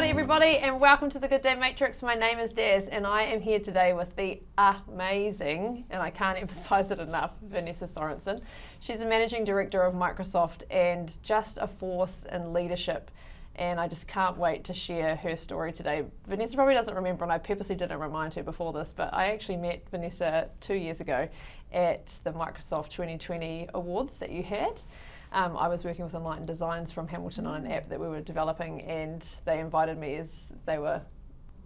Everybody, and welcome to the Good Day Matrix. My name is Daz, and I am here today with the amazing, and I can't emphasize it enough, Vanessa Sorenson. She's the Managing Director of Microsft and just a force in leadership, and I just can't wait to share her story today. Vanessa probably doesn't remember, and I purposely didn't remind her before this, but I actually met Vanessa 2 years ago at the Microsft 2020 awards that you had. I was working with Enlightened Designs from Hamilton on an app that we were developing, and they invited me as they were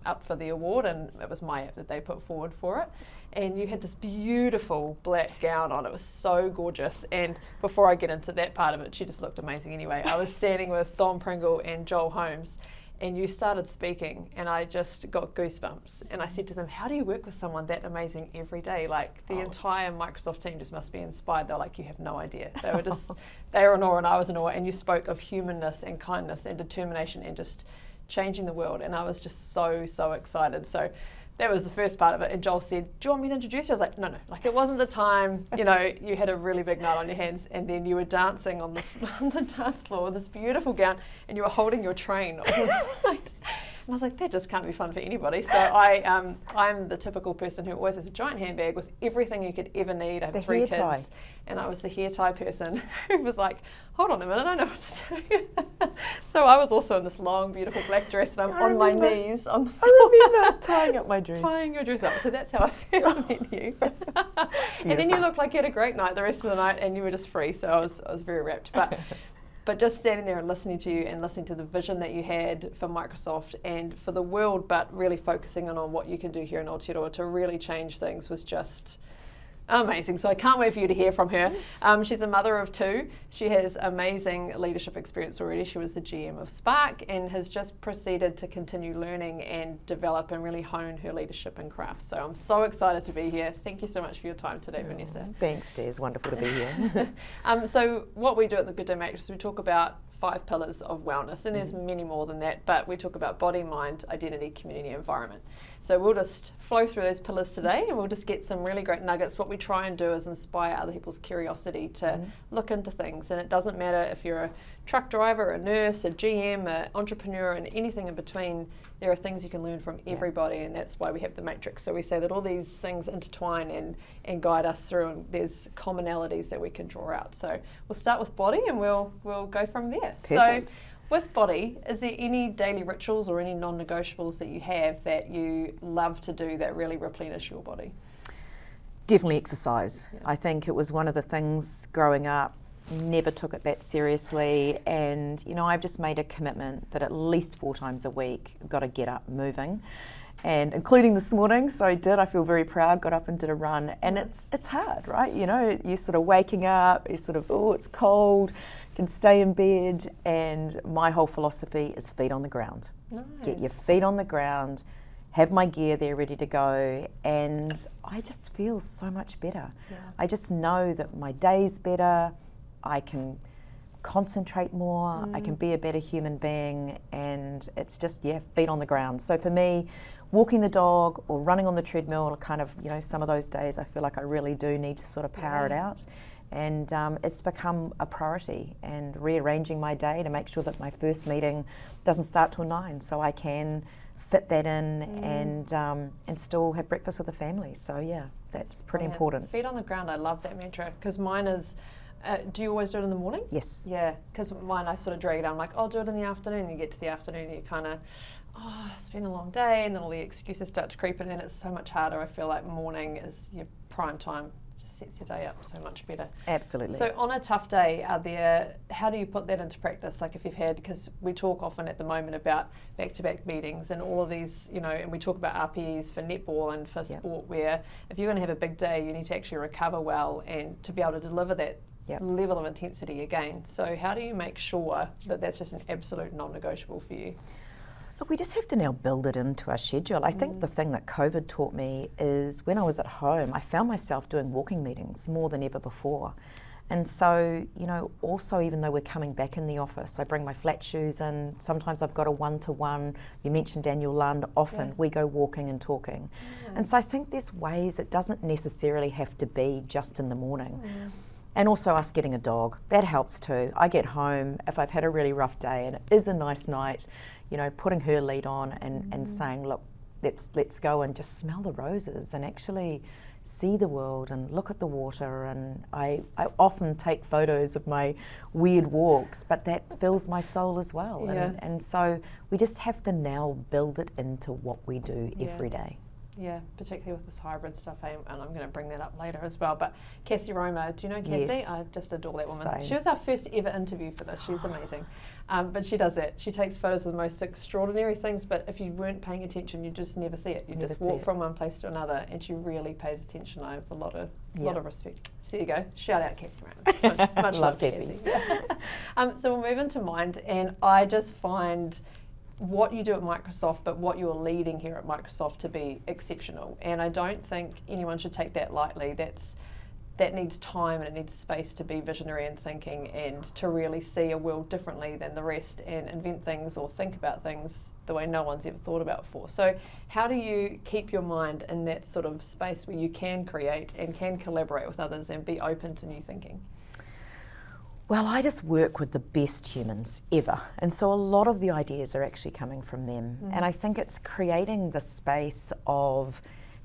up for the award, and it was my app that they put forward for it. And you had this beautiful black gown on. It was so gorgeous. And before I get into that part of it, she just looked amazing anyway. I was standing with Don Pringle and Joel Holmes, and you started speaking, and I just got goosebumps. And I said to them, how do you work with someone that amazing every day? Like, the entire Microsft team just must be inspired. They're like, you have no idea. They were just, they were in awe, and I was in awe. And you spoke of humanness and kindness and determination and just changing the world. And I was just so, so excited. So that was the first part of it. And Joel said, do you want me to introduce you? I was like, no. Like, it wasn't the time. You know, you had a really big night on your hands, and then you were dancing on the dance floor with this beautiful gown, and you were holding your train. And I was like, that just can't be fun for anybody. So I'm the typical person who always has a giant handbag with everything you could ever need. I have 3 kids. Tie. And I was the hair tie person who was like, hold on a minute, I know what to do. So I was also in this long, beautiful black dress, and I'm on my knees on the floor. I remember tying up my dress. Tying your dress up. So that's how I first met you. And then you looked like you had a great night the rest of the night, and you were just free. So I was very rapt. But just standing there and listening to you and listening to the vision that you had for Microsft and for the world, but really focusing on what you can do here in Aotearoa to really change things was just amazing. So I can't wait for you to hear from her. She's a mother of 2. She has amazing leadership experience already. She was the GM of Spark and has just proceeded to continue learning and develop and really hone her leadership and craft. So I'm so excited to be here. Thank you so much for your time today, Vanessa. Thanks, Des. Wonderful to be here. So what we do at the Good Day Matrix is we talk about 5 pillars of wellness, and there's many more than that, but we talk about body, mind, identity, community, environment. So we'll just flow through those pillars today, and we'll just get some really great nuggets. What we try and do is inspire other people's curiosity to look into things, and it doesn't matter if you're a truck driver, a nurse, a GM, an entrepreneur, and anything in between. There are things you can learn from everybody, and that's why we have the matrix. So we say that all these things intertwine and guide us through, and there's commonalities that we can draw out. So we'll start with body, and we'll go from there. Perfect. So with body, is there any daily rituals or any non-negotiables that you have that you love to do that really replenish your body? Definitely exercise. Yeah. I think it was one of the things growing up. Never took it that seriously, and you know, I've just made a commitment that at least 4 times a week I've got to get up moving, and including this morning. So I feel very proud, got up and did a run, and it's hard, right? You know, you're sort of waking up, you're sort of, oh, it's cold, you can stay in bed, and my whole philosophy is feet on the ground. Nice. Get your feet on the ground, have my gear there ready to go, and I just feel so much better. Yeah. I just know that my day's better, I can concentrate more, I can be a better human being, and it's just, feet on the ground. So for me, walking the dog or running on the treadmill are kind of, you know, some of those days I feel like I really do need to sort of power it out. And it's become a priority, and rearranging my day to make sure that my first meeting doesn't start till 9, so I can fit that in and still have breakfast with the family. So that's pretty important. Feet on the ground, I love that mantra, because mine is, do you always do it in the morning? Yes. Yeah, because mine I sort of drag it down. I'm like, I'll do it in the afternoon. You get to the afternoon, you kind of, it's been a long day, and then all the excuses start to creep in, and it's so much harder. I feel like morning is your prime time. Just sets your day up so much better. Absolutely. So on a tough day, how do you put that into practice? Like if you've had, because we talk often at the moment about back-to-back meetings and all of these, you know, and we talk about RPEs for netball and for sport, where if you're going to have a big day, you need to actually recover well, and to be able to deliver that level of intensity again. So how do you make sure that that's just an absolute non-negotiable for you? Look, we just have to now build it into our schedule. I think the thing that COVID taught me is when I was at home, I found myself doing walking meetings more than ever before. And so, you know, also even though we're coming back in the office, I bring my flat shoes in. Sometimes I've got a one-to-one. You mentioned Daniel Lund. Often we go walking and talking. And so I think there's ways it doesn't necessarily have to be just in the morning. And also us getting a dog, that helps too. I get home, if I've had a really rough day and it is a nice night, you know, putting her lead on and saying, look, let's go and just smell the roses and actually see the world and look at the water. And I often take photos of my weird walks, but that fills my soul as well. And so we just have to now build it into what we do every day. Yeah, particularly with this hybrid stuff, and I'm going to bring that up later as well. But Cassie Roma, do you know Cassie? Yes. I just adore that woman. Same. She was our first ever interview for this. She's amazing. But she does that. She takes photos of the most extraordinary things, but if you weren't paying attention, you just never see it. You just walk from one place to another, and she really pays attention. I have a lot of respect. So there you go. Shout out Cassie Roma. Much love Cassie. So we'll move into Mind, and I just find what you do at Microsft, but what you're leading here at Microsft to be exceptional. And I don't think anyone should take that lightly. That needs time and it needs space to be visionary and thinking and to really see a world differently than the rest and invent things or think about things the way no one's ever thought about before. So how do you keep your mind in that sort of space where you can create and can collaborate with others and be open to new thinking? Well, I just work with the best humans ever. And so a lot of the ideas are actually coming from them. And I think it's creating the space of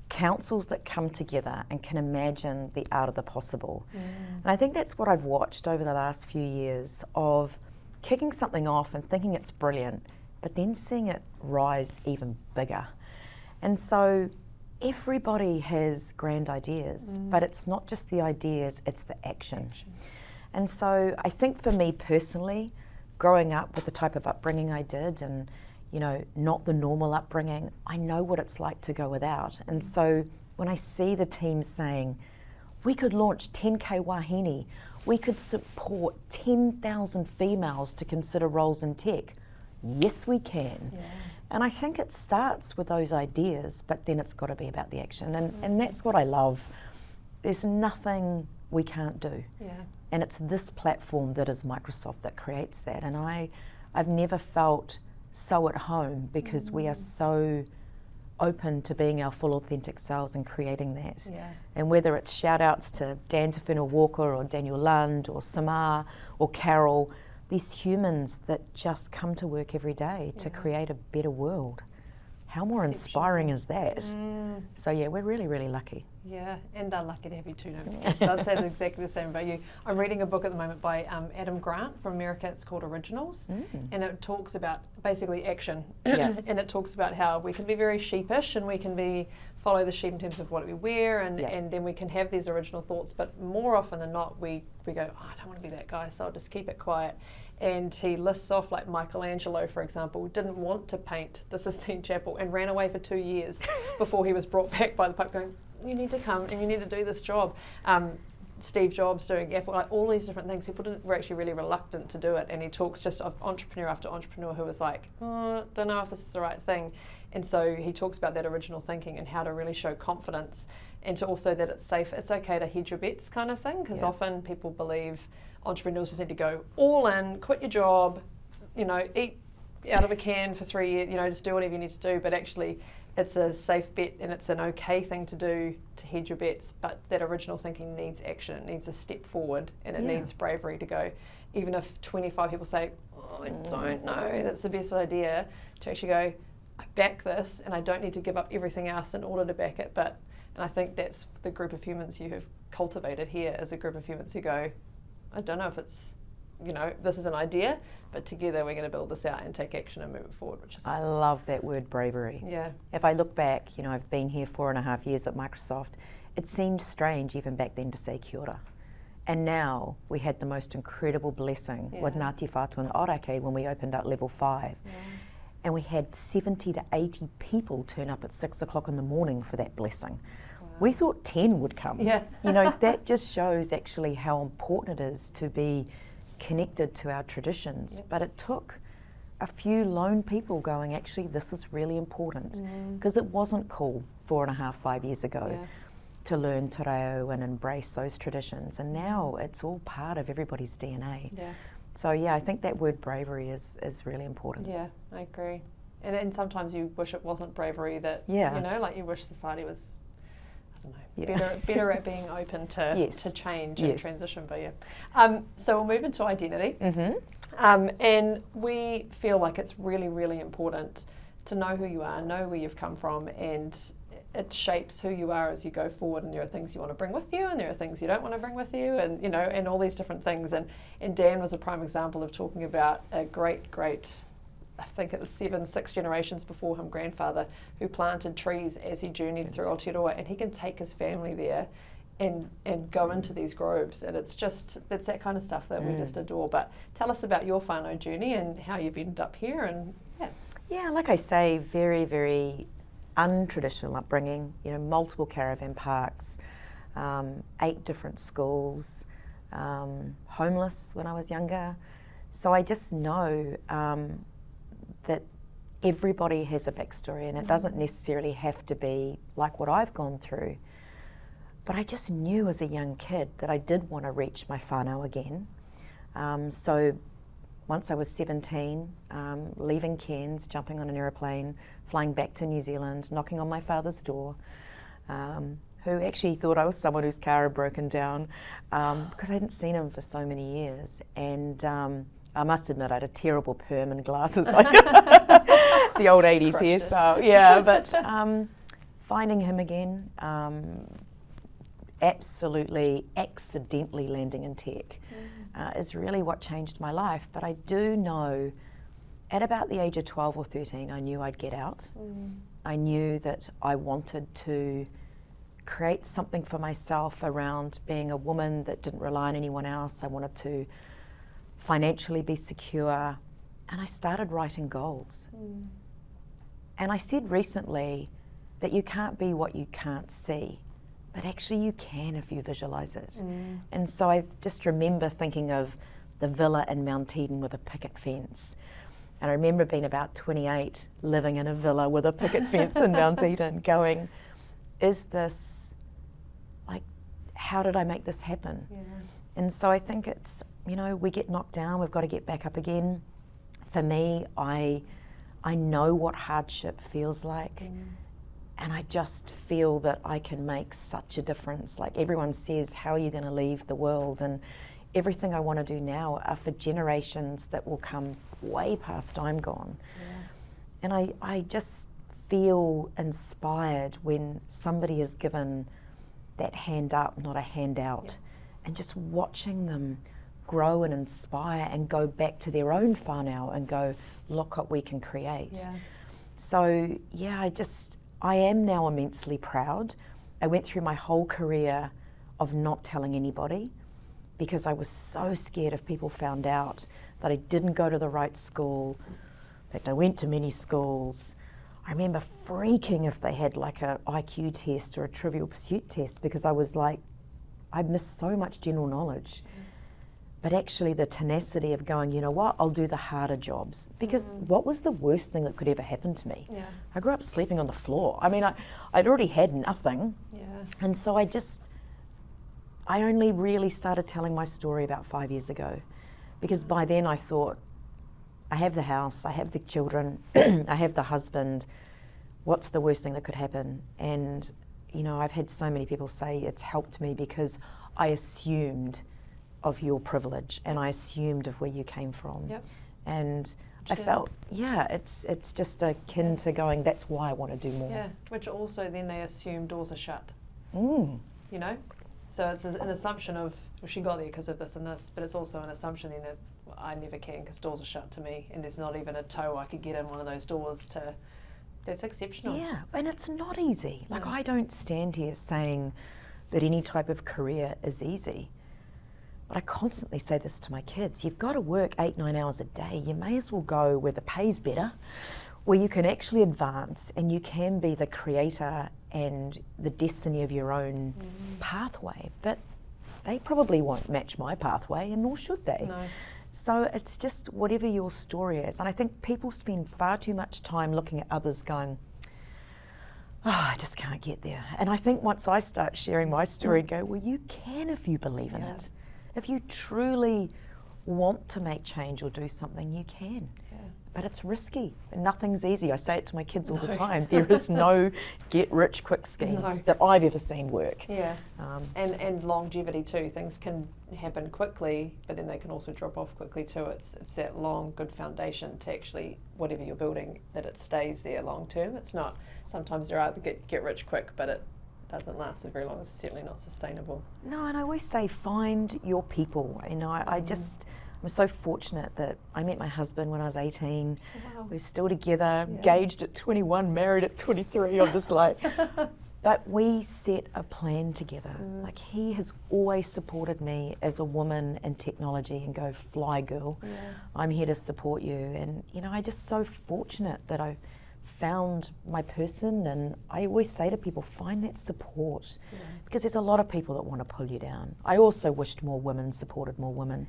councils that come together and can imagine the art of the possible. And I think that's what I've watched over the last few years of kicking something off and thinking it's brilliant, but then seeing it rise even bigger. And so everybody has grand ideas, but it's not just the ideas, it's the action. And so I think for me personally, growing up with the type of upbringing I did and, you know, not the normal upbringing, I know what it's like to go without. And so when I see the team saying, we could launch 10K Wahine, we could support 10,000 females to consider roles in tech, yes we can. And I think it starts with those ideas, but then it's got to be about the action. And that's what I love. There's nothing we can't do. And it's this platform that is Microsft that creates that. And I've never felt so at home because we are so open to being our full authentic selves and creating that. And whether it's shout outs to Dan Tawhenua Walker or Daniel Lund or Samar or Carol, these humans that just come to work every day to create a better world. How more inspiring is that? So yeah, we're really, really lucky. Yeah, and they're lucky to have you too, don't forget. I'd say exactly the same about you. I'm reading a book at the moment by Adam Grant from America. It's called Originals, and it talks about basically action. And it talks about how we can be very sheepish and we can follow the sheep in terms of what we wear, and then we can have these original thoughts, but more often than not we go, oh, I don't want to be that guy, so I'll just keep it quiet. And he lists off, like Michelangelo, for example, didn't want to paint the Sistine Chapel and ran away for 2 years before he was brought back by the Pope going, you need to come and you need to do this job. Steve Jobs doing Apple, like all these different things. People were actually really reluctant to do it, and he talks just of entrepreneur after entrepreneur who was like, oh, don't know if this is the right thing. And so he talks about that original thinking and how to really show confidence, and to also that it's safe, it's okay to hedge your bets kind of thing, because often people believe entrepreneurs just need to go all in, quit your job, you know, eat out of a can for 3 years, you know, just do whatever you need to do. But actually, it's a safe bet and it's an okay thing to do to hedge your bets. But that original thinking needs action. It needs a step forward, and it needs bravery to go. Even if 25 people say, oh, I don't know, that's the best idea, to actually go, I back this, and I don't need to give up everything else in order to back it. And I think that's the group of humans you have cultivated here, as a group of humans who go, I don't know if it's, you know, this is an idea, but together we're going to build this out and take action and move it forward, which is... I love that word, bravery. If I look back, you know, I've been here 4.5 years at Microsft. It seemed strange even back then to say kia ora. And now we had the most incredible blessing with Ngāti Whātua and Ōrākei when we opened up level 5. And we had 70 to 80 people turn up at 6 o'clock in the morning for that blessing. We thought 10 would come. Yeah. You know, that just shows actually how important it is to be connected to our traditions. Yep. But it took a few lone people going, actually, this is really important, because it wasn't cool 4.5, 5 years ago to learn te reo and embrace those traditions. And now it's all part of everybody's DNA. Yeah. So yeah, I think that word bravery is really important. Yeah, I agree. And sometimes you wish it wasn't bravery, that, Yeah. you know, like you wish society was, I don't know, Yeah. better at being open to, Yes. to change Yes. and transition. But yeah. So we'll move into identity. And we feel like it's really, really important to know who you are, know where you've come from, and it shapes who you are as you go forward. And there are things you want to bring with you, and there are things you don't want to bring with you, and, you know, and all these different things. And Dan was a prime example of talking about a great, I think it was 6 generations before him, grandfather, who planted trees as he journeyed through Aotearoa, and he can take his family there and go into these groves. And it's that kind of stuff that we just adore. But tell us about your whānau journey and how you've ended up here. And yeah, like I say, very, very untraditional upbringing, you know, multiple caravan parks, 8 different schools, homeless when I was younger. So I just know that everybody has a backstory, and it doesn't necessarily have to be like what I've gone through. But I just knew as a young kid that I did want to reach my whānau again. So once I was 17, leaving Cairns, jumping on an aeroplane, flying back to New Zealand, knocking on my father's door, who actually thought I was someone whose car had broken down, because I hadn't seen him for so many years. And I must admit, I had a terrible perm and glasses, like the old 80s hairstyle. Yeah, but finding him again, absolutely accidentally landing in tech is really what changed my life. But I do know at about the age of 12 or 13, I knew I'd get out. I knew that I wanted to create something for myself around being a woman that didn't rely on anyone else. I wanted to financially be secure, and I started writing goals. And I said recently that you can't be what you can't see, but actually you can if you visualize it. And so I just remember thinking of the villa in Mount Eden with a picket fence. And I remember being about 28, living in a villa with a picket fence in Mount Eden, going, is this, like, how did I make this happen? And so I think it's, you know, we get knocked down, we've got to get back up again. For me, I know what hardship feels like. And I just feel that I can make such a difference. Like everyone says, how are you going to leave the world? And everything I want to do now are for generations that will come way past I'm gone. And I just feel inspired when somebody is given that hand up, not a handout, and just watching them grow and inspire and go back to their own whānau and go, look what we can create. So yeah, I am now immensely proud. I went through my whole career of not telling anybody because I was so scared if people found out that I didn't go to the right school. In fact, I went to many schools. I remember freaking if they had like a IQ test or a trivial pursuit test, because I was like, I missed so much general knowledge. But actually the tenacity of going, you know what, I'll do the harder jobs. Because what was the worst thing that could ever happen to me? I grew up sleeping on the floor. I mean, I'd already had nothing. And so I only really started telling my story about 5 years ago. Because by then I thought, I have the house, I have the children, I have the husband. What's the worst thing that could happen? And, you know, I've had so many people say it's helped me because I assumed of your privilege and I assumed of where you came from. And I felt, it's just akin to going, that's why I want to do more. Which also then they assume doors are shut. You know? So it's an assumption of, well, she got there because of this and this, but it's also an assumption then that I never can because doors are shut to me and there's not even a toe I could get in one of those doors to. That's exceptional. Yeah, and it's not easy. Like, I don't stand here saying that any type of career is easy. But I constantly say this to my kids. You've got to work 8-9 hours a day. You may as well go where the pay's better, where you can actually advance and you can be the creator and the destiny of your own pathway. But they probably won't match my pathway, and nor should they. No. So it's just whatever your story is. And I think people spend far too much time looking at others going, oh, I just can't get there. And I think once I start sharing my story and go, well, you can if you believe in it. If you truly want to make change or do something, you can. But it's risky. Nothing's easy. I say it to my kids all the time. There is no get-rich-quick schemes that I've ever seen work. Yeah, and longevity too. Things can happen quickly, but then they can also drop off quickly too. It's that long, good foundation to actually, whatever you're building, that it stays there long term. It's not, sometimes there are the get-rich-quick, but it doesn't last so very long. It's certainly not sustainable. No, and I always say find your people. You know, I'm so fortunate that I met my husband when I was 18. Wow. We're still together, engaged at 21, married at 23. I'm just like, but we set a plan together. Like, he has always supported me as a woman in technology and go, fly girl, I'm here to support you. And, you know, I'm just so fortunate that I've found my person, and I always say to people, find that support, because there's a lot of people that want to pull you down. I also wished more women supported more women.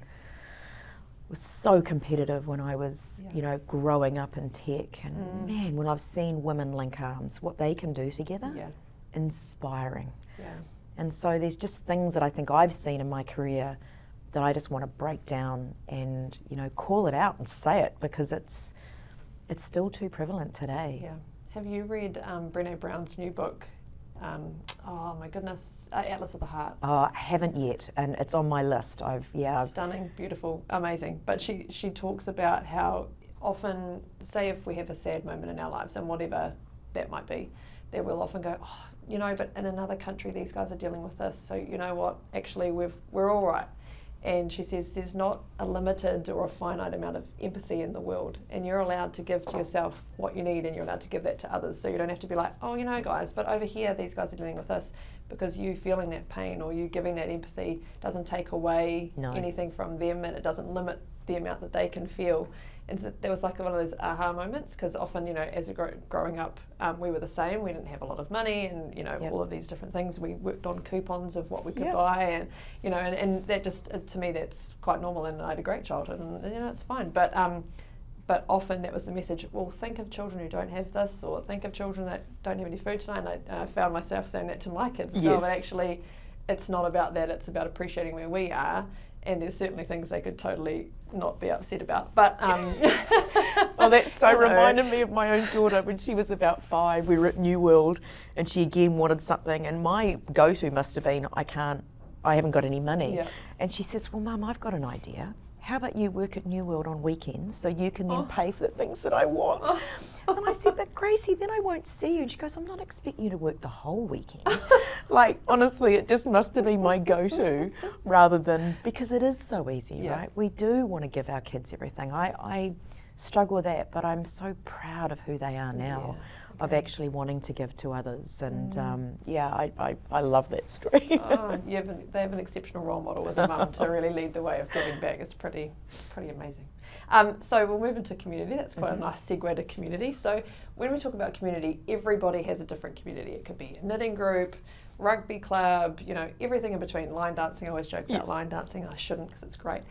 Was so competitive when I was, you know, growing up in tech, and man, when I've seen women link arms, what they can do together, inspiring. And so there's just things that I think I've seen in my career that I just want to break down and, you know, call it out and say it, because it's still too prevalent today. Yeah. Have you read Brené Brown's new book? Oh my goodness, Atlas of the Heart. I haven't yet, and it's on my list. Stunning, beautiful, amazing. But she talks about how often, say if we have a sad moment in our lives, and whatever that might be, that we'll often go, oh, you know, but in another country these guys are dealing with this, so you know what, actually we're all right. And she says there's not a limited or a finite amount of empathy in the world, and you're allowed to give to yourself what you need, and you're allowed to give that to others. So you don't have to be like, oh, you know, guys, but over here these guys are dealing with this, because you feeling that pain or you giving that empathy doesn't take away anything from them, and it doesn't limit the amount that they can feel. And so there was like one of those aha moments, because often, you know, as growing up, we were the same. We didn't have a lot of money, and you know, all of these different things. We worked on coupons of what we could buy, and you know, and that just, to me, that's quite normal. And I had a great childhood, and you know, it's fine. But often that was the message. Well, think of children who don't have this, or think of children that don't have any food tonight. And I found myself saying that to my kids. So, but actually, it's not about that. It's about appreciating where we are. And there's certainly things they could totally not be upset about. But well, that so reminded me of my own daughter when she was about 5. We were at New World, and she again wanted something, and my go-to must have been, I haven't got any money. And she says, well, Mum, I've got an idea. How about you work at New World on weekends so you can then pay for the things that I want? And I said, but Gracie, then I won't see you. And she goes, I'm not expecting you to work the whole weekend. Like, honestly, it just must have been my go-to, rather than, because it is so easy, right? We do want to give our kids everything. I struggle with that, but I'm so proud of who they are now, of actually wanting to give to others. And I love that story. They have an exceptional role model as a mum to really lead the way of giving back. It's pretty amazing. So we'll move into community. That's quite a nice segue to community. So when we talk about community, everybody has a different community. It could be a knitting group, rugby club, you know, everything in between. Line dancing, I always joke about line dancing. I shouldn't, because it's great.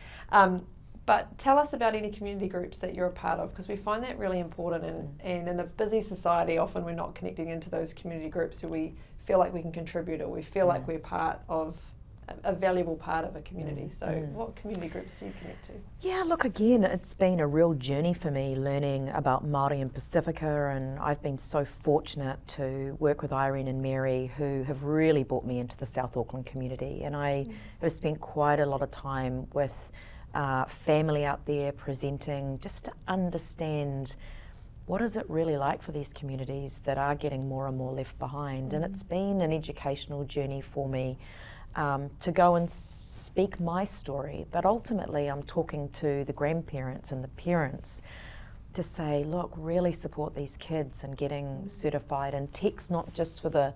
But tell us about any community groups that you're a part of, because we find that really important. And in a busy society, often we're not connecting into those community groups where we feel like we can contribute, or we feel like we're part of a valuable part of a community. So what community groups do you connect to? Yeah, look, again, it's been a real journey for me learning about Māori and Pacifica, and I've been so fortunate to work with Irene and Mary, who have really brought me into the South Auckland community. And I have spent quite a lot of time with family out there presenting, just to understand what is it really like for these communities that are getting more and more left behind. And it's been an educational journey for me to go and speak my story, but ultimately I'm talking to the grandparents and the parents to say, look, really support these kids and getting certified. And tech's not just for the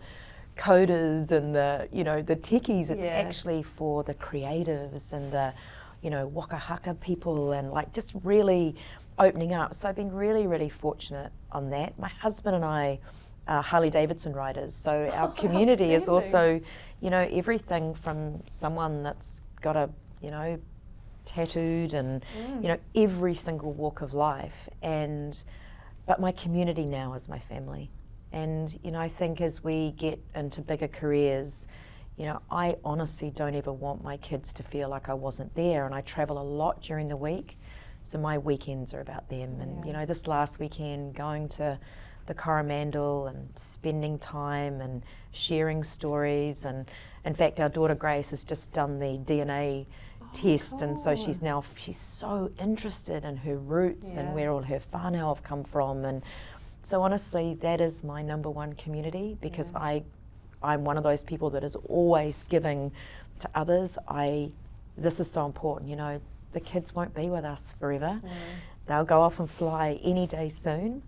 coders and the, you know, the techies, it's actually for the creatives and the, you know, waka haka people, and like just really opening up. So I've been really, really fortunate. on that. My husband and I are Harley Davidson riders, so our community is also, you know, everything from someone that's got a, you know, tattooed and, you know, every single walk of life. But my community now is my family. And, you know, I think as we get into bigger careers, you know, I honestly don't ever want my kids to feel like I wasn't there. And I travel a lot during the week, so my weekends are about them. And, you know, this last weekend, going to the Coromandel and spending time and sharing stories. And in fact, our daughter Grace has just done the DNA test, and so she's so interested in her roots and where all her whānau have come from. And so honestly, that is my number one community, because I'm one of those people that is always giving to others. This is so important, you know, the kids won't be with us forever. They'll go off and fly any day soon.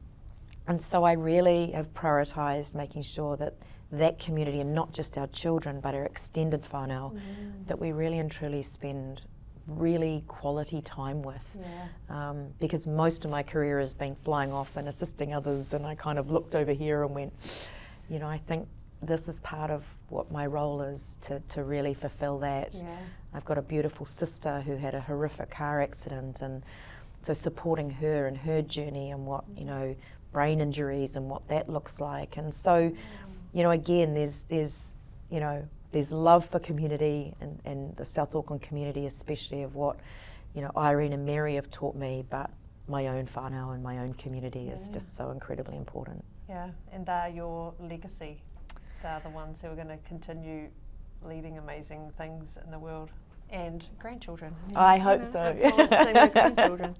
And so I really have prioritised making sure that that community, and not just our children, but our extended whānau, that we really and truly spend really quality time with. Because most of my career has been flying off and assisting others, and I kind of looked over here and went, you know, I think this is part of what my role is, to really fulfill that. I've got a beautiful sister who had a horrific car accident, and so supporting her and her journey and what, you know, brain injuries and what that looks like. And so, you know, again, there's you know, there's love for community, and the South Auckland community, especially of what, you know, Irene and Mary have taught me, but my own whānau and my own community is just so incredibly important. Yeah, and they're your legacy. They're the ones who are going to continue leading amazing things in the world. And grandchildren. I hope so. Grandchildren.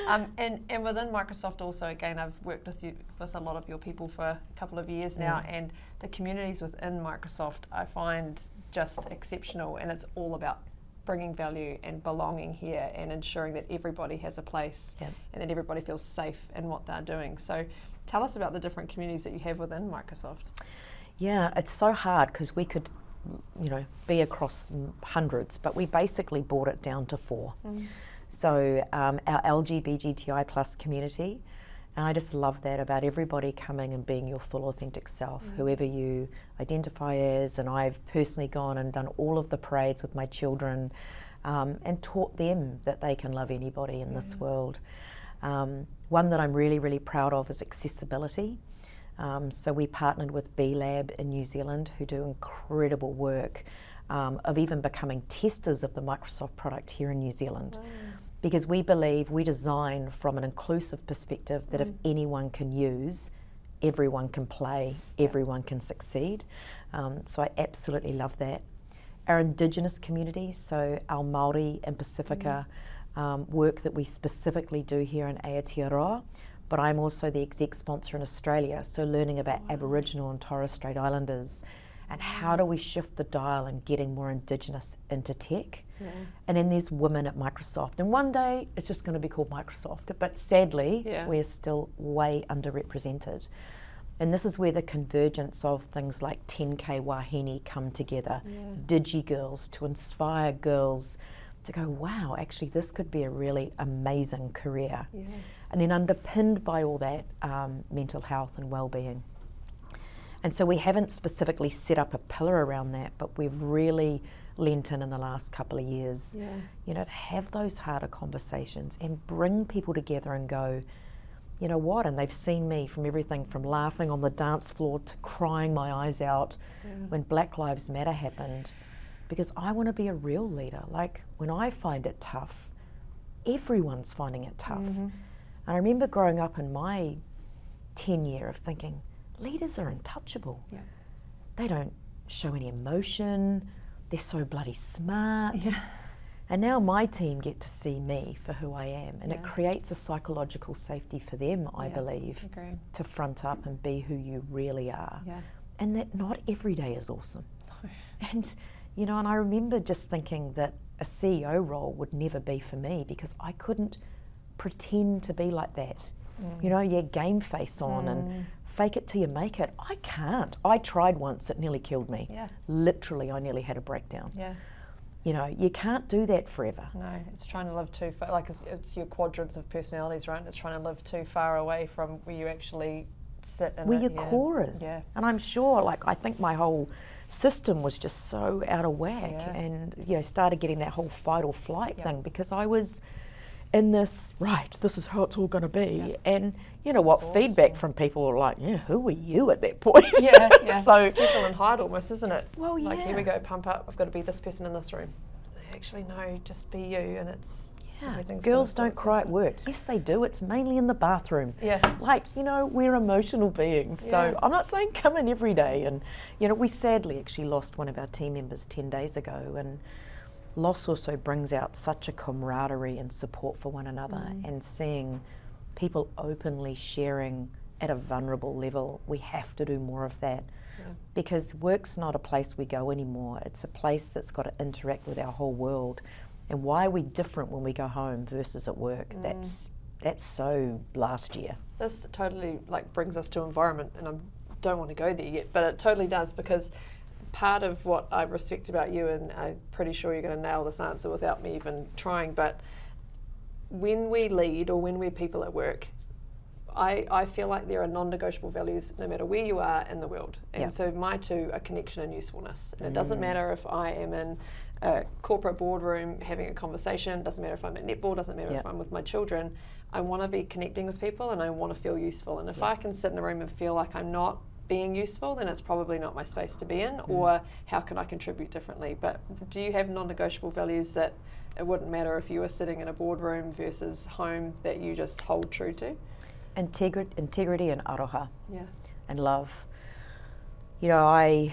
And within Microsft also, again, I've worked with a lot of your people for a couple of years now, and the communities within Microsft I find just exceptional, and it's all about bringing value and belonging here and ensuring that everybody has a place and that everybody feels safe in what they're doing. So tell us about the different communities that you have within Microsft. Yeah, it's so hard because we could, you know, be across hundreds, but we basically brought it down to 4. So our LGBTQI plus community, and I just love that about everybody coming and being your full authentic self, whoever you identify as. And I've personally gone and done all of the parades with my children, and taught them that they can love anybody in this world. One that I'm really, really proud of is accessibility. So we partnered with B Lab in New Zealand, who do incredible work of even becoming testers of the Microsft product here in New Zealand. Because we believe we design from an inclusive perspective that if anyone can use, everyone can play, everyone can succeed. So I absolutely love that. Our Indigenous communities, so our Māori and Pacifica work that we specifically do here in Aotearoa, but I'm also the exec sponsor in Australia, so learning about Aboriginal and Torres Strait Islanders and how do we shift the dial and getting more Indigenous into tech. And then there's women at Microsft, and one day it's just going to be called Microsft, but sadly we're still way underrepresented. And this is where the convergence of things like 10K Wahine come together, Digi Girls, to inspire girls to go, wow, actually this could be a really amazing career. And then underpinned by all that, mental health and wellbeing. And so we haven't specifically set up a pillar around that, but we've really lent in the last couple of years, you know, to have those harder conversations and bring people together and go, you know what, and they've seen me from everything from laughing on the dance floor to crying my eyes out when Black Lives Matter happened, because I want to be a real leader. Like, when I find it tough, everyone's finding it tough. And I remember growing up in my tenure of thinking, leaders are untouchable. They don't show any emotion, they're so bloody smart. And now my team get to see me for who I am, and it creates a psychological safety for them, I believe, to front up and be who you really are. And that not every day is awesome. And, you know, and I remember just thinking that a CEO role would never be for me because I couldn't pretend to be like that. You know, game face on and fake it till you make it. I can't. I tried once, it nearly killed me. Literally, I nearly had a breakdown. You know, you can't do that forever. No, it's trying to live too far, like it's your quadrants of personalities, right? It's trying to live too far away from where you actually sit in Where it. your core is. Yeah. And I'm sure, like, I think my whole system was just so out of whack, and, you know, started getting that whole fight or flight thing, because I was in this, this is how it's all going to be. And you know what, feedback from people were like, who were you at that point? So Jekyll and Hyde almost, isn't it? Well, like, here we go, pump up, I've got to be this person in this room. Actually, no, just be you, and it's girls don't cry at work. Yes, they do. It's mainly in the bathroom. Like, you know, we're emotional beings. So I'm not saying come in every day. And, you know, we sadly actually lost one of our team members 10 days ago, and loss also brings out such a camaraderie and support for one another, and seeing people openly sharing at a vulnerable level. We have to do more of that, because work's not a place we go anymore. It's a place that's got to interact with our whole world. And why are we different when we go home versus at work? That's so last year. This totally brings us to environment, and I don't want to go there yet, but it totally does, because part of what I respect about you, and I'm pretty sure you're going to nail this answer without me even trying, but when we lead or when we're people at work, I feel like there are non-negotiable values no matter where you are in the world. And so my two are connection and usefulness. And it doesn't matter if I am in a corporate boardroom having a conversation, doesn't matter if I'm at netball, doesn't matter if I'm with my children. I want to be connecting with people, and I want to feel useful. And if I can sit in a room and feel like I'm not being useful, then it's probably not my space to be in, or how can I contribute differently? But do you have non-negotiable values that it wouldn't matter if you were sitting in a boardroom versus home, that you just hold true to? Integrity and aroha, and love. You know,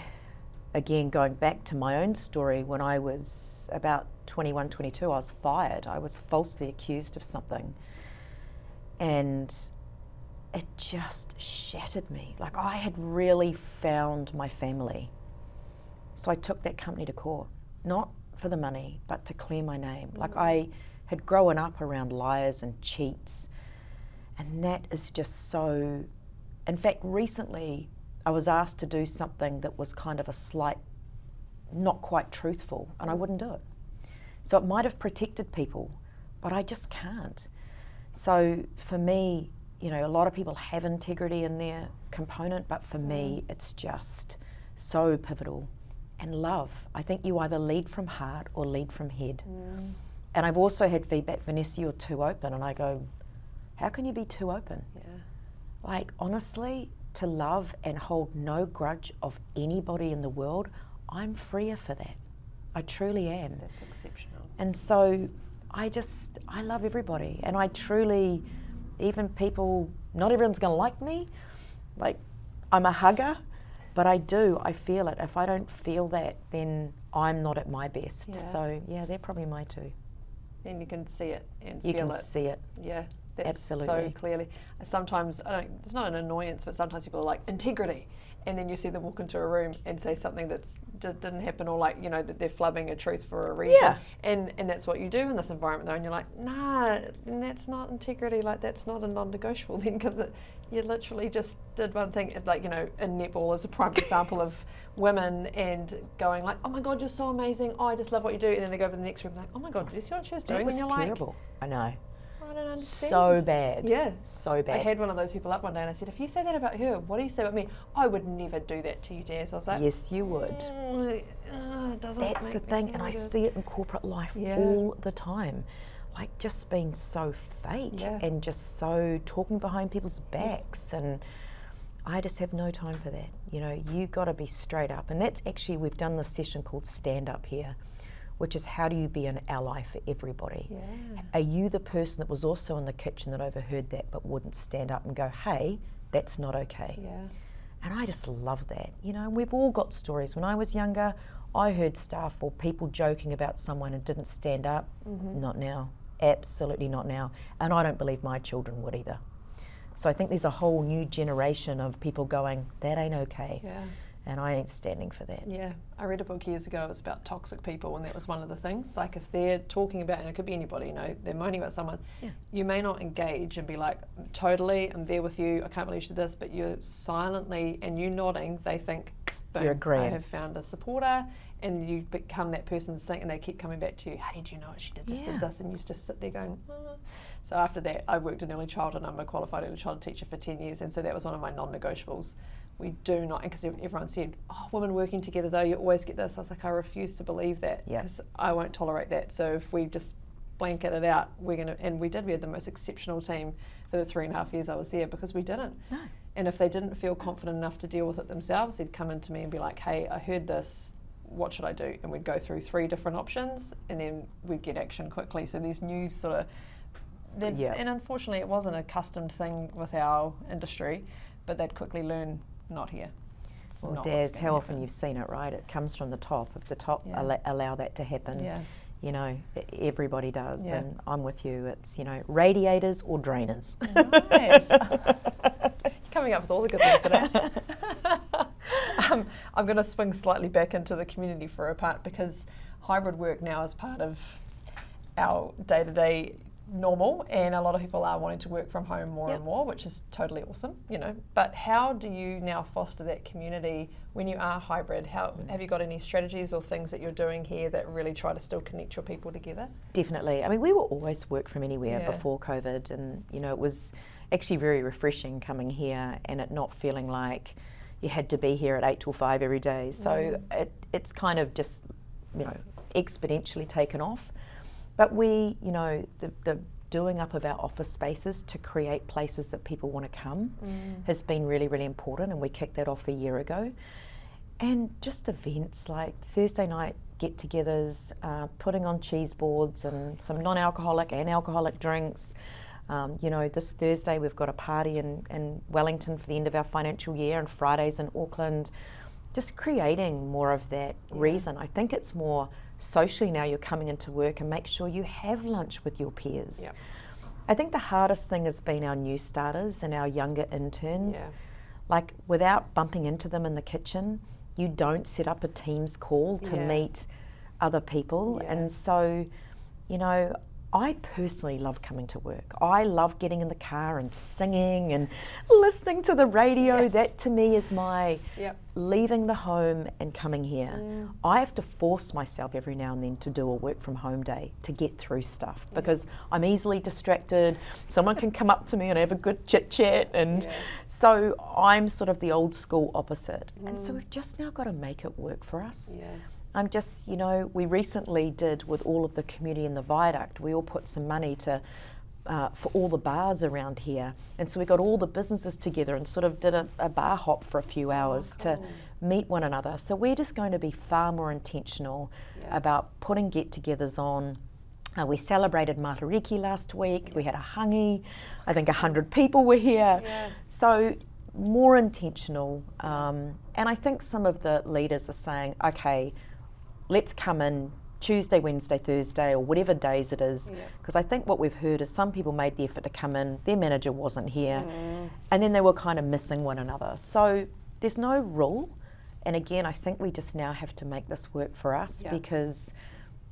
again, going back to my own story, when I was about 21, 22, I was fired. I was falsely accused of something. And it just shattered me. Like, I had really found my family. So I took that company to court, not for the money, but to clear my name. Like, I had grown up around liars and cheats, and that is just so... In fact, recently I was asked to do something that was kind of a slight, not quite truthful, and I wouldn't do it. So it might have protected people, but I just can't. So for me, you know, a lot of people have integrity in their component, but for me, it's just so pivotal. And love. I think you either lead from heart or lead from head. And I've also had feedback, Vanessa, you're too open. And I go, how can you be too open? Like, honestly, to love and hold no grudge of anybody in the world, I'm freer for that. I truly am. That's exceptional. And so I love everybody. And I truly, even people, not everyone's going to like me. Like, I'm a hugger, but I feel it. If I don't feel that, then I'm not at my best. So yeah, they're probably my two. And you can see it and feel it. You can see it. Yeah, that's absolutely. So clearly. Sometimes, it's not an annoyance, but sometimes people are like, integrity. And then you see them walk into a room and say something that didn't happen, or like, you know, that they're flubbing a truth for a reason. And that's what you do in this environment though, and you're like, nah, that's not integrity, like that's not a non-negotiable then, because you literally just did one thing. Like, you know, in netball is a prime example of women and going like, oh my God, you're so amazing, oh, I just love what you do, and then they go over to the next room like, oh my God, do you see what she was doing? That was and you're terrible. Like, I know. I don't understand. So bad. Yeah. So bad. I had one of those people up one day and I said, if you say that about her, what do you say about me? I would never do that to you, Daz. I was like, yes, you would. That's the thing, and I see it in corporate life all the time. Like, just being so fake and just so talking behind people's backs, and I just have no time for that. You know, you got to be straight up, and that's actually, we've done this session called Stand Up here, which is how do you be an ally for everybody? Are you the person that was also in the kitchen that overheard that but wouldn't stand up and go, hey, that's not okay? And I just love that. You know, we've all got stories. When I was younger, I heard stuff or people joking about someone and didn't stand up. Not now. Absolutely not now. And I don't believe my children would either. So I think there's a whole new generation of people going, that ain't okay. And I ain't standing for that. I read a book years ago, it was about toxic people, and that was one of the things. Like, if they're talking about, and it could be anybody, you know, they're moaning about someone, you may not engage and be like, totally, I'm there with you, I can't believe you did this, but you're silently, and you nodding, they think, boom, You're agreeing. I have found a supporter, and you become that person's thing, and they keep coming back to you, hey, do you know what, she did this, did this, and you just sit there going, oh. So after that, I worked in early childhood, and I'm a qualified early childhood teacher for 10 years, and so that was one of my non-negotiables. We do not, because everyone said, oh, women working together though, you always get this. I was like, I refuse to believe that, because I won't tolerate that. So if we just blanket it out, we're going to, and we did, we had the most exceptional team for the 3.5 years I was there, because we didn't. No. And if they didn't feel confident enough to deal with it themselves, they'd come into me and be like, hey, I heard this, what should I do? And we'd go through 3 different options, and then we'd get action quickly. So these new sort of, and unfortunately it wasn't a customed thing with our industry, but they'd quickly learn, not here. Well, Daz, how often you've seen it, right? It comes from the top. If the top allow that to happen, you know, everybody does. And I'm with you. It's, you know, radiators or drainers. Nice. Coming up with all the good things today. I'm going to swing slightly back into the community for a part, because hybrid work now is part of our day-to-day normal, and a lot of people are wanting to work from home more and more, which is totally awesome, you know. But how do you now foster that community when you are hybrid? How have you got any strategies or things that you're doing here that really try to still connect your people together? Definitely. I mean, we were always work from anywhere before COVID, and you know, it was actually very refreshing coming here and it not feeling like you had to be here at 8 till 5 every day. So it's kind of just, you know, exponentially taken off. But we, you know, the doing up of our office spaces to create places that people want to come has been really, really important, and we kicked that off a year ago. And just events like Thursday night get-togethers, putting on cheese boards and some non-alcoholic and alcoholic drinks. You know, this Thursday we've got a party in Wellington for the end of our financial year, and Fridays in Auckland. Just creating more of that reason. I think it's more socially now you're coming into work, and make sure you have lunch with your peers. Yep. I think the hardest thing has been our new starters and our younger interns. Yeah. Like, without bumping into them in the kitchen, you don't set up a Teams call to meet other people. And so, you know, I personally love coming to work. I love getting in the car and singing and listening to the radio. Yes. That to me is my leaving the home and coming here. I have to force myself every now and then to do a work from home day to get through stuff, because I'm easily distracted. Someone can come up to me and have a good chit chat, and so I'm sort of the old school opposite. And so we've just now got to make it work for us. I'm just, you know, we recently did with all of the community in the viaduct, we all put some money to for all the bars around here. And so we got all the businesses together and sort of did a bar hop for a few hours to meet one another. So we're just going to be far more intentional about putting get-togethers on. We celebrated Matariki last week. We had a hangi. I think 100 people were here. So more intentional. And I think some of the leaders are saying, okay, let's come in Tuesday, Wednesday, Thursday, or whatever days it is. Because I think what we've heard is some people made the effort to come in, their manager wasn't here, and then they were kind of missing one another. So there's no rule. And again, I think we just now have to make this work for us, because,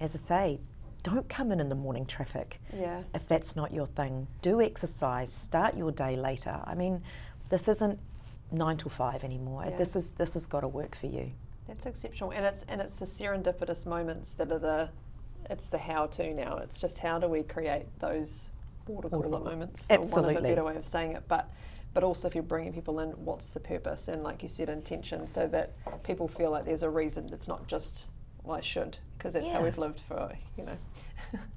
as I say, don't come in the morning traffic if that's not your thing. Do exercise, start your day later. I mean, this isn't 9 till 5 anymore. This has got to work for you. That's exceptional, and it's the serendipitous moments that are it's the how-to now. It's just how do we create those water cooler moments, for want of a better way of saying it. But also, if you're bringing people in, what's the purpose? And like you said, intention, so that people feel like there's a reason. It's not just, well, I should, because that's how we've lived for, you know,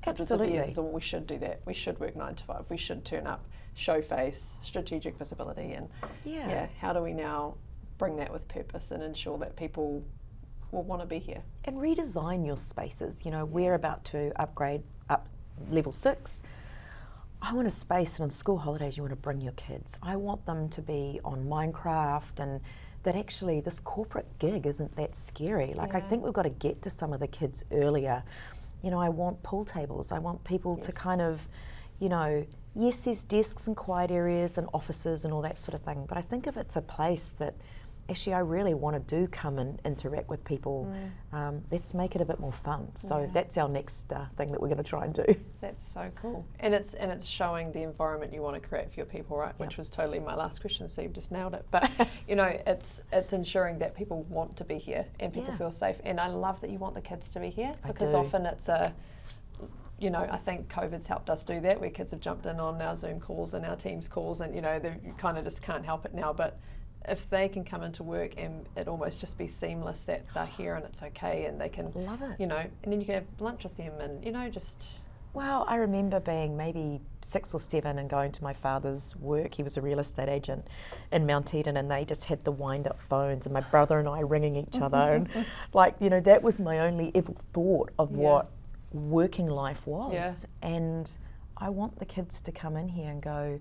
hundreds of years. So we should do that. We should work 9 to 5. We should turn up, show face, strategic visibility, and how do we now bring that with purpose and ensure that people will want to be here? And redesign your spaces. You know, we're about to upgrade up level 6. I want a space, and on school holidays you want to bring your kids. I want them to be on Microsft, and that actually this corporate gig isn't that scary. Like, I think we've got to get to some of the kids earlier. You know, I want pool tables. I want people to kind of, you know, yes, there's desks and quiet areas and offices and all that sort of thing, but I think if it's a place that actually I really want to do come and interact with people. Let's make it a bit more fun. So that's our next thing that we're going to try and do. That's so cool. And it's showing the environment you want to create for your people, right? Which was totally my last question, so you've just nailed it. But you know, it's ensuring that people want to be here and people feel safe. And I love that you want the kids to be here, because often it's you know, I think COVID's helped us do that, where kids have jumped in on our Zoom calls and our Teams calls, and you know, you kind of just can't help it now. But if they can come into work and it almost just be seamless that they're here and it's okay, and they can love it, you know, and then you can have lunch with them, and you know, just. Well, I remember being maybe 6 or 7 and going to my father's work. He was a real estate agent in Mount Eden, and they just had the wind-up phones, and my brother and I ringing each other, and like, you know, that was my only ever thought of what working life was. And I want the kids to come in here and go,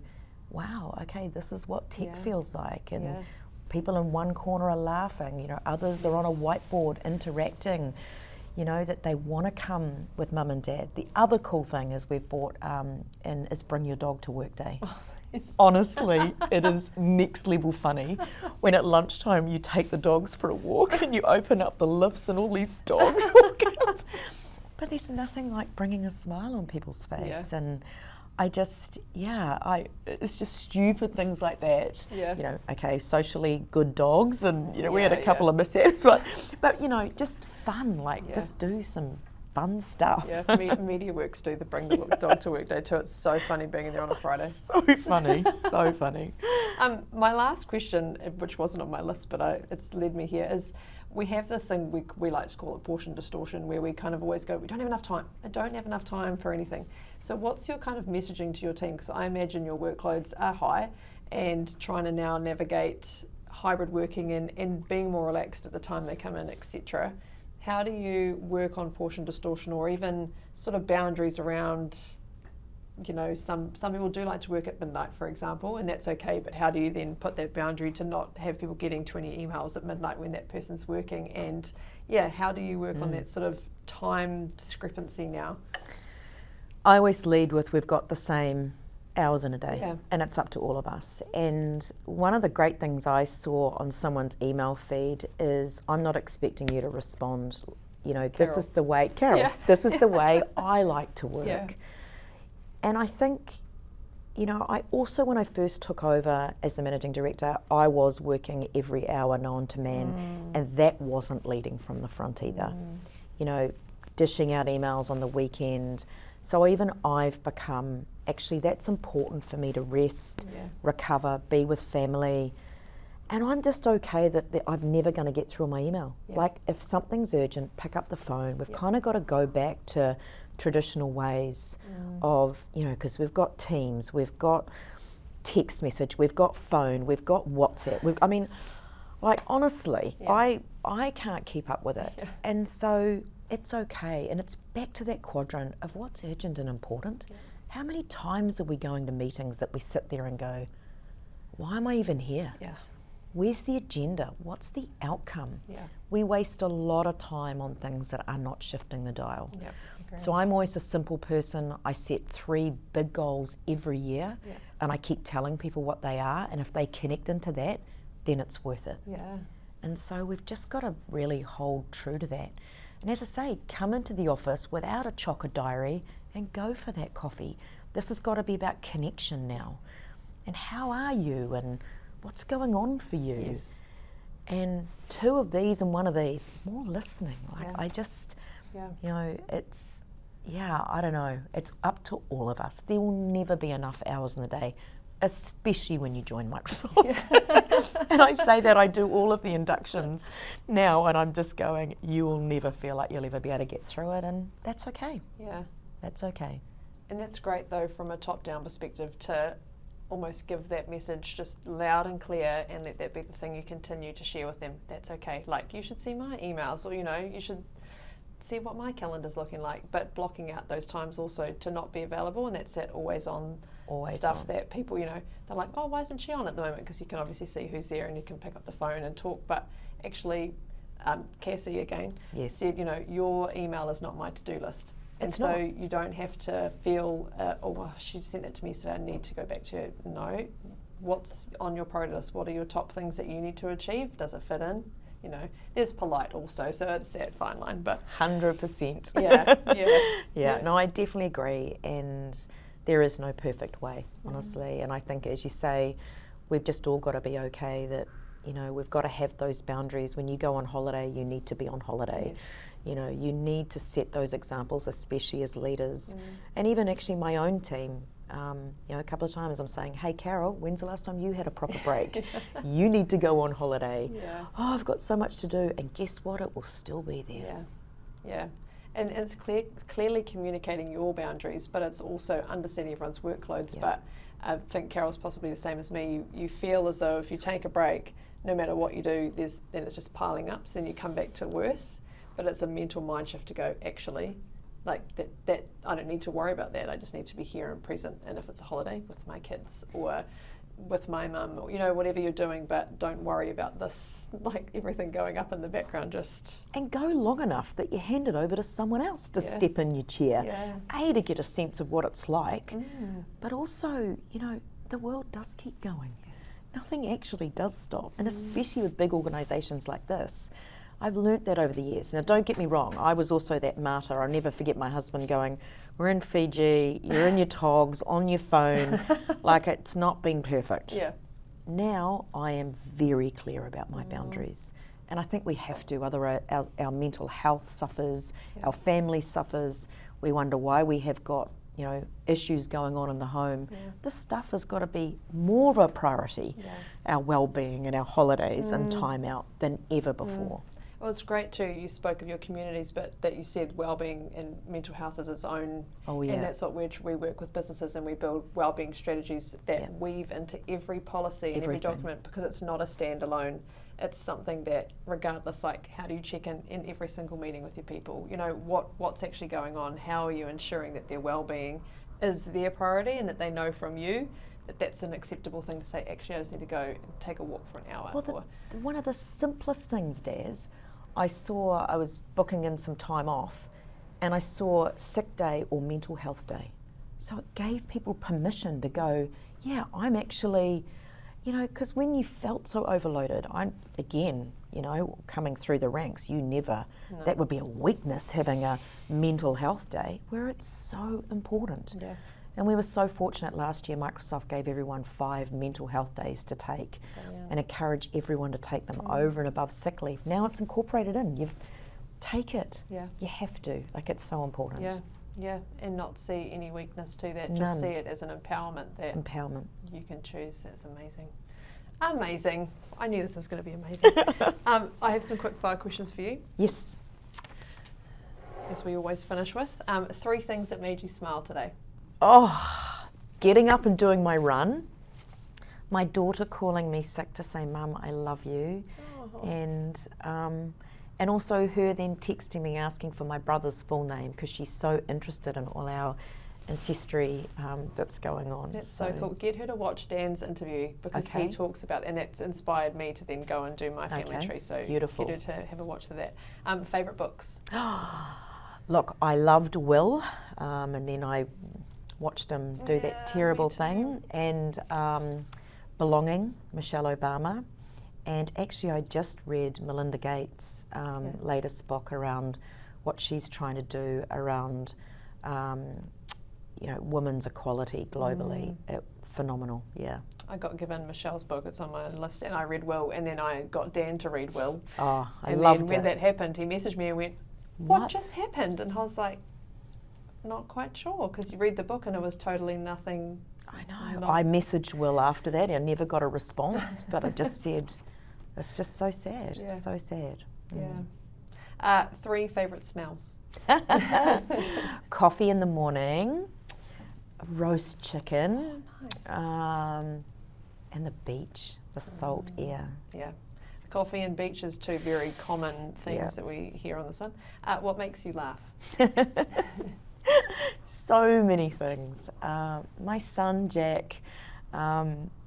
wow, okay, this is what tech feels like, and people in one corner are laughing, you know, others are on a whiteboard interacting, you know, that they want to come with mum and dad. The other cool thing is we've brought in is Bring Your Dog to Work Day. Honestly, it is next level funny when at lunchtime you take the dogs for a walk and you open up the lifts and all these dogs walk out. But there's nothing like bringing a smile on people's face. And I just, it's just stupid things like that. You know, okay, socially good dogs, and you know, we had a couple of mishaps, but you know, just fun, like just do some fun stuff. MediaWorks do the Bring the Dog to Work Day too. It's so funny being in there on a Friday. So funny, so funny. My last question, which wasn't on my list, but it's led me here, is we have this thing, we like to call it portion distortion, where we kind of always go, we don't have enough time. I don't have enough time for anything. So what's your kind of messaging to your team? Because I imagine your workloads are high, and trying to now navigate hybrid working and being more relaxed at the time they come in, etc. How do you work on portion distortion, or even sort of boundaries around, you know, some people do like to work at midnight, for example, and that's okay, but how do you then put that boundary to not have people getting 20 emails at midnight when that person's working? And how do you work on that sort of time discrepancy now? I always lead with, we've got the same hours in a day, and it's up to all of us. And one of the great things I saw on someone's email feed is, I'm not expecting you to respond, you know, Carol. This is the way, Carol, this is the way I like to work. And I think, you know, I also, when I first took over as the managing director, I was working every hour known to man, and that wasn't leading from the front either. You know, dishing out emails on the weekend. So even I've become, actually that's important for me to rest, recover, be with family. And I'm just okay that I'm never going to get through my email. Like, if something's urgent, pick up the phone. We've kind of got to go back to traditional ways of, you know, because we've got Teams, we've got text message, we've got phone, we've got WhatsApp. I mean, like, honestly, I can't keep up with it. And so it's okay. And it's back to that quadrant of what's urgent and important. How many times are we going to meetings that we sit there and go, why am I even here? Where's the agenda? What's the outcome? We waste a lot of time on things that are not shifting the dial. So I'm always a simple person. I set 3 big goals every year, and I keep telling people what they are, and if they connect into that, then it's worth it. And so we've just got to really hold true to that. And as I say, come into the office without a chocker diary and go for that coffee. This has got to be about connection now. And how are you? And what's going on for you? And 2 of these and 1 of these, more listening. Like, I just, you know, it's, I don't know. It's up to all of us. There will never be enough hours in the day, especially when you join Microsoft. And I say that, I do all of the inductions now, and I'm just going, you will never feel like you'll ever be able to get through it, and that's okay. That's okay. And that's great, though, from a top-down perspective, to almost give that message just loud and clear, and let that be the thing you continue to share with them. That's okay. Like, you should see my emails, or, you know, you should see what my calendar's looking like, but blocking out those times also to not be available, and that's that always on stuff that people, you know, they're like, oh, why isn't she on at the moment? Because you can obviously see who's there and you can pick up the phone and talk, but actually, Cassie again said, you know, your email is not my to-do list. And It's so not. you don't have to feel, oh, well, she sent that to me, so I need to go back to it. No. What's on your priority list? What are your top things that you need to achieve? Does it fit in? You know, there's polite also, so it's that fine line. But 100%. yeah. No, I definitely agree, and there is no perfect way, honestly. And I think, as you say, we've just all got to be okay that, you know, we've got to have those boundaries. When you go on holiday, you need to be on holiday. Yes. You know, you need to set those examples, especially as leaders. And even actually my own team, you know, a couple of times I'm saying, hey, Carol, when's the last time you had a proper break? You need to go on holiday. Yeah. Oh, I've got so much to do. And guess what? It will still be there. Yeah. And it's clearly communicating your boundaries, but it's also understanding everyone's workloads. Yeah. But I think Carol's possibly the same as me. You feel as though if you take a break, no matter what you do, then it's just piling up. So then you come back to worse. But it's a mental mind shift to go, actually, like that I don't need to worry about that. I just need to be here and present. And if it's a holiday with my kids or with my mum, or, you know, whatever you're doing, but don't worry about this, like everything going up in the background. Just And go long enough that you hand it over to someone else to step in your chair. A, to get a sense of what it's like, but also, you know, the world does keep going. Nothing actually does stop. And especially with big organisations like this, I've learnt that over the years. Now, don't get me wrong, I was also that martyr. I'll never forget my husband going, we're in Fiji, you're in your togs, on your phone, like it's not been perfect. Yeah. Now I am very clear about my boundaries. And I think we have to, otherwise our mental health suffers, our family suffers. We wonder why we have got, you know, issues going on in the home. This stuff has got to be more of a priority, our well-being and our holidays and time out than ever before. Well, it's great too. You spoke of your communities, but that you said wellbeing and mental health is its own. Oh, yeah. And that's what we work with businesses, and we build wellbeing strategies that weave into every policy and every document, because it's not a standalone. It's something that, regardless, like how do you check in every single meeting with your people? You know, what's actually going on? How are you ensuring that their wellbeing is their priority, and that they know from you that that's an acceptable thing to say, actually I just need to go and take a walk for an hour. Well, one of the simplest things, Daz, I was booking in some time off, and I saw sick day or mental health day. So it gave people permission to go, yeah, I'm actually, you know, because when you felt so overloaded, again, you know, coming through the ranks, that would be a weakness, having a mental health day, where it's so important. Yeah. And we were so fortunate last year, Microsft gave everyone 5 mental health days to take and encourage everyone to take them over and above sick leave. Now it's incorporated in. Take it. Yeah. You have to. Like, it's so important. Yeah. And not see any weakness to that. None. Just see it as an empowerment that you can choose. That's amazing. Amazing. I knew this was going to be amazing. I have some quick fire questions for you. Yes. As we always finish with. 3 things that made you smile today. Oh, getting up and doing my run. My daughter calling me sick to say, Mum, I love you. And also her then texting me asking for my brother's full name, because she's so interested in all our ancestry that's going on. That's so cool. Get her to watch Dan's interview, because he talks about, and that's inspired me to then go and do my family tree. So beautiful. Get her to have a watch for that. Favourite books? Look, I loved Will, and then I watched him do that terrible thing, and Belonging, Michelle Obama. And actually I just read Melinda Gates' latest book around what she's trying to do around you know, women's equality globally. Phenomenal, yeah. I got given Michelle's book, it's on my list, and I read Will, and then I got Dan to read Will. Oh, I and loved then when that happened, he messaged me and went, what just happened? And I was like, not quite sure, because you read the book and it was totally nothing. I know. I messaged Will after that. I never got a response, but I just said, it's just so sad. Yeah. So sad. Yeah. 3 favourite smells. Coffee in the morning, roast chicken, and the beach, the salt air. Yeah. Coffee and beaches, 2 very common themes that we hear on this one. What makes you laugh? So many things. My son Jack,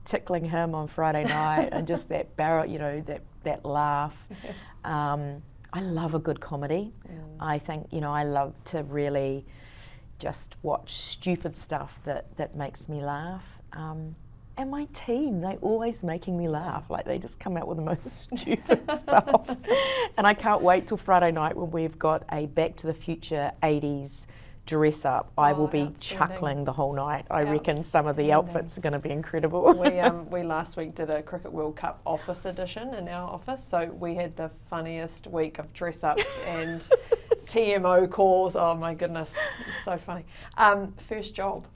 tickling him on Friday night, and just that barrel, you know, that laugh. I love a good comedy. I think, I love to really just watch stupid stuff that makes me laugh. And my team, they're always making me laugh. Like, they just come out with the most stupid stuff. And I can't wait till Friday night when we've got a Back to the Future 80s dress up. I will be chuckling the whole night. I reckon some of the outfits are going to be incredible. We last week did a Cricket World Cup office edition in our office, so we had the funniest week of dress ups and TMO calls. Oh my goodness, so funny. First job.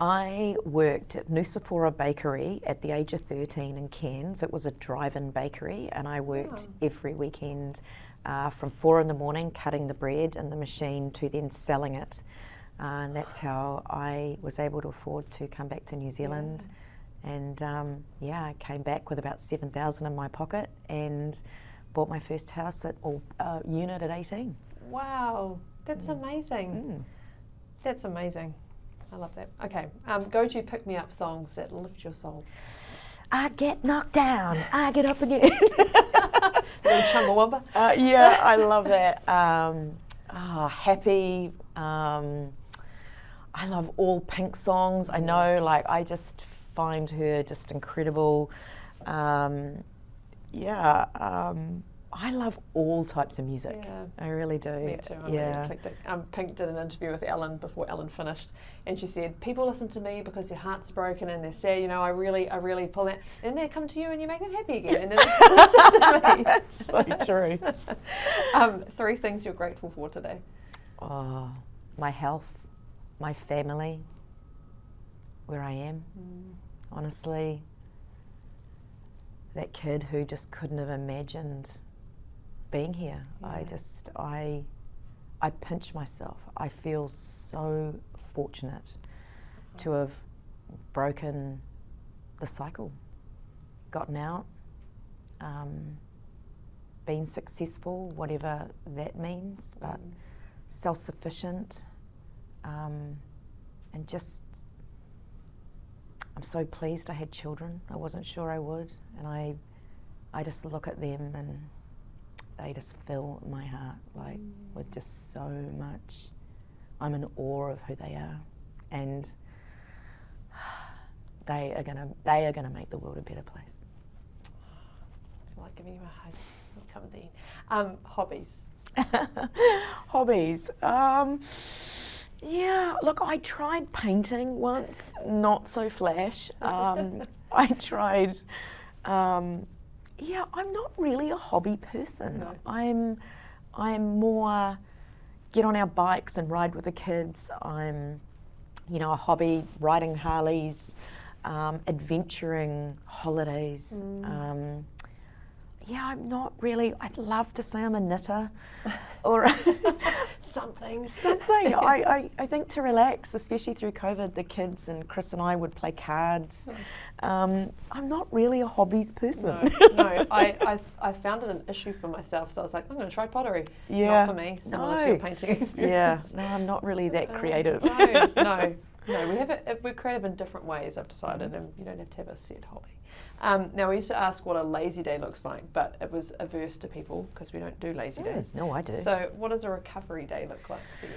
I worked at Nusafora Bakery at the age of 13 in Cairns. It was a drive-in bakery, and I worked every weekend from 4 in the morning cutting the bread in the machine to then selling it. And that's how I was able to afford to come back to New Zealand. And I came back with about 7,000 in my pocket and bought my first house unit at 18. Wow, that's amazing. That's amazing. I love that. Okay, go to pick-me-up songs that lift your soul. I get knocked down, I get up again. Little Chumbawamba. Yeah, I love that. Happy. I love all Pink songs. I know, I just find her just incredible. I love all types of music. Yeah. I really do. Me too. I'm really eclectic. Pink did an interview with Ellen before Ellen finished, and she said, "People listen to me because their heart's broken and they're sad. I really pull that. Then they come to you and you make them happy again, and then they listen to me." That's so true. 3 things you're grateful for today. Oh, my health, my family, where I am. Honestly, that kid who just couldn't have imagined being here. I pinch myself. I feel so fortunate to have broken the cycle, gotten out, been successful, whatever that means, but self-sufficient, and just, I'm so pleased I had children. I wasn't sure I would, and I just look at them and they just fill my heart with just so much. I'm in awe of who they are, and they are gonna make the world a better place. I feel like giving you a hug. We'll come at the end. Hobbies. Hobbies. Look, I tried painting once, not so flash. I tried. I'm not really a hobby person. No. I'm more get on our bikes and ride with the kids. I'm, a hobby, riding Harleys, adventuring, holidays. I'm not really, I'd love to say I'm a knitter or something. I think to relax, especially through COVID, the kids and Chris and I would play cards. I'm not really a hobbies person. No, I found it an issue for myself, so I was like, I'm going to try pottery. Yeah. Not for me, similar to your painting experience. Yeah, no, I'm not really that creative. No, we're creative in different ways, I've decided, and you don't have to have a set hobby. Now, we used to ask what a lazy day looks like, but it was averse to people because we don't do lazy days. No, I do. So what does a recovery day look like for you?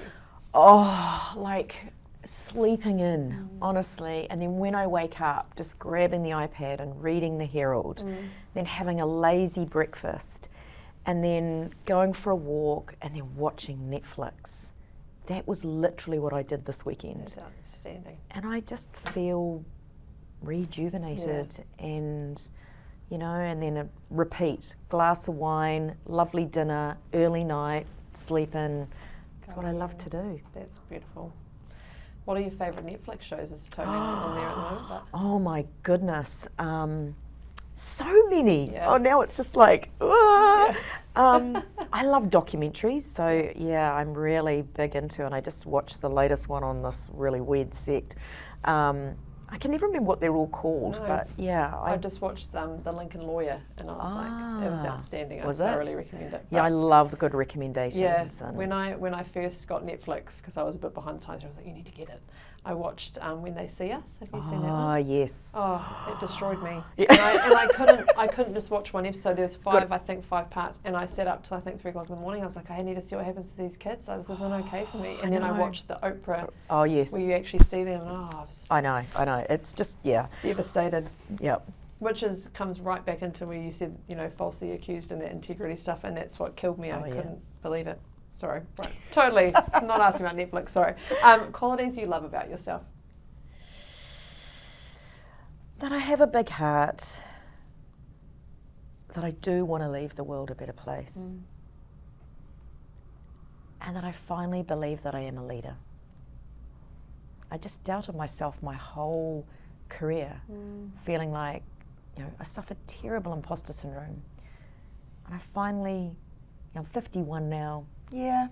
Oh, like sleeping in, honestly, and then when I wake up, just grabbing the iPad and reading the Herald, then having a lazy breakfast, and then going for a walk, and then watching Netflix. That was literally what I did this weekend. That's outstanding. And I just feel rejuvenated and and then a repeat, glass of wine, lovely dinner, early night, sleep in. That's what I love to do. That's beautiful. What are your favourite Netflix shows? Is Tony on there at the moment? But oh my goodness, so many. Yeah. Oh, now it's just like, I love documentaries, so I'm really big into, and I just watched the latest one on this really weird sect. I can never remember what they're all called, but I just watched The Lincoln Lawyer, and I was like, it was outstanding. I thoroughly recommend it. Yeah, I love good recommendations. Yeah, when I first got Netflix, because I was a bit behind the times, I was like, you need to get it. I watched When They See Us. Have you seen that Oh, one? yes. Oh, it destroyed me. Yeah. And I couldn't just watch one episode. There's five parts, and I sat up till I think 3 o'clock in the morning. I was like, I need to see what happens to these kids. This isn't okay for me. And then I watched the Oprah. Oh, yes. Where you actually see them. And I was I know. It's just, yeah. devastated. Yep. Which comes right back into where you said, falsely accused and that integrity stuff, and that's what killed me. I couldn't believe it. Sorry. Right. Totally. Not asking about Netflix, sorry. Qualities you love about yourself? That I have a big heart, that I do want to leave the world a better place, and that I finally believe that I am a leader. I just doubted myself my whole career, feeling like, I suffered terrible imposter syndrome. And I finally, I'm 51 now, I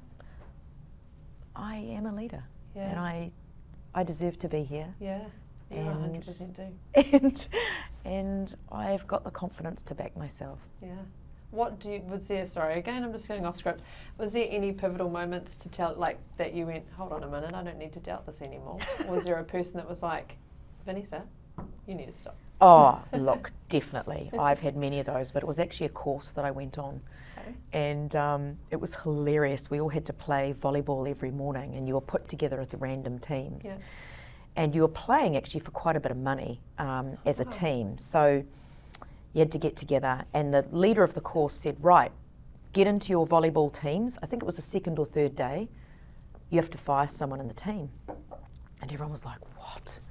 am a leader. Yeah. And I deserve to be here. Yeah. You 100% do. And I've got the confidence to back myself. Yeah. Again, I'm just going off script. Was there any pivotal moments to tell, like, that you went, hold on a minute, I don't need to doubt this anymore? Or was there a person that was like, Vanessa, you need to stop? Oh, look, definitely. I've had many of those, but it was actually a course that I went on. Okay. And it was hilarious. We all had to play volleyball every morning, and you were put together with the random teams. Yeah. And you were playing actually for quite a bit of money as a team. So you had to get together, and the leader of the course said, right, get into your volleyball teams. I think it was the second or third day. You have to fire someone in the team. And everyone was like, what?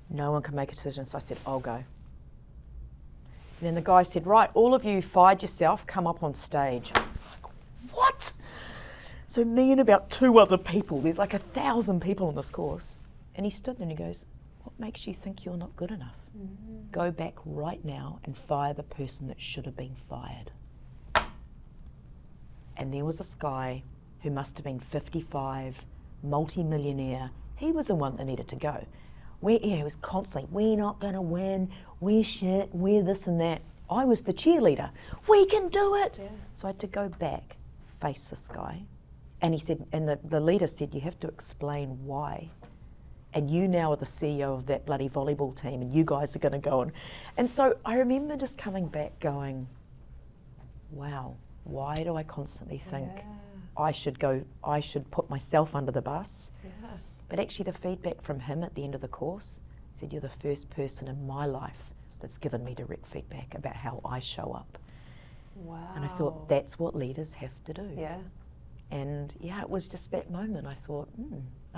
No one can make a decision. So I said, I'll go. And then the guy said, right, all of you fired yourself, come up on stage. I was like, what? So me and about 2 other people, there's like 1,000 people on this course. And he stood there and he goes, what makes you think you're not good enough? Go back right now and fire the person that should have been fired. And there was this guy who must have been 55, multi-millionaire. He was the one that needed to go. He was constantly, we're not going to win, we're shit, we're this and that. I was the cheerleader. We can do it. Yeah. So I had to go back, face this guy. And he said, and the leader said, you have to explain why. And you now are the CEO of that bloody volleyball team, and you guys are going to go on. And so I remember just coming back going, wow, why do I constantly think I should put myself under the bus? Yeah. But actually the feedback from him at the end of the course said, you're the first person in my life that's given me direct feedback about how I show up. Wow. And I thought, that's what leaders have to do. Yeah. And it was just that moment. I thought,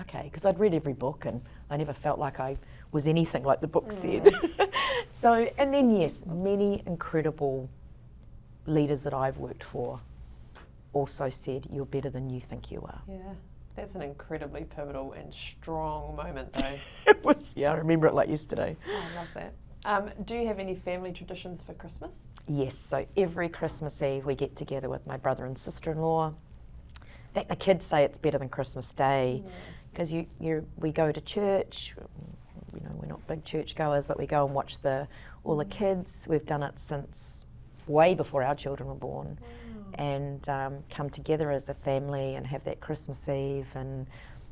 okay, because I'd read every book and I never felt like I was anything like the book said. So, and then yes, many incredible leaders that I've worked for also said, you're better than you think you are. Yeah, that's an incredibly pivotal and strong moment though. It was, I remember it like yesterday. Oh, I love that. Do you have any family traditions for Christmas? Yes, so every Christmas Eve we get together with my brother and sister-in-law. In fact, the kids say it's better than Christmas Day because we go to church. We're not big church goers, but we go and watch all the kids. We've done it since way before our children were born, and come together as a family and have that Christmas Eve and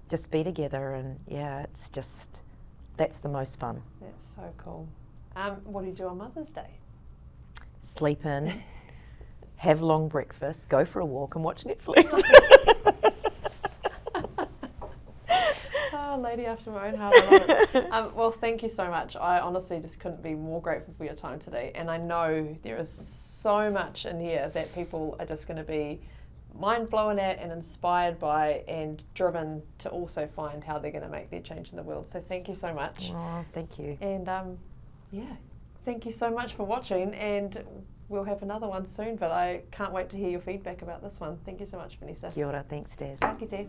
just be together. And it's just, that's the most fun. That's so cool. What do you do on Mother's Day? Sleep in. Have long breakfast, go for a walk and watch Netflix. Lady after my own heart, I love it. Well, thank you so much. I honestly just couldn't be more grateful for your time today. And I know there is so much in here that people are just going to be mind blown at and inspired by and driven to also find how they're going to make their change in the world. So thank you so much. Oh, thank you. And thank you so much for watching, and we'll have another one soon, but I can't wait to hear your feedback about this one. Thank you so much, Vanessa. Kia ora, thanks, Daz. Ka kite.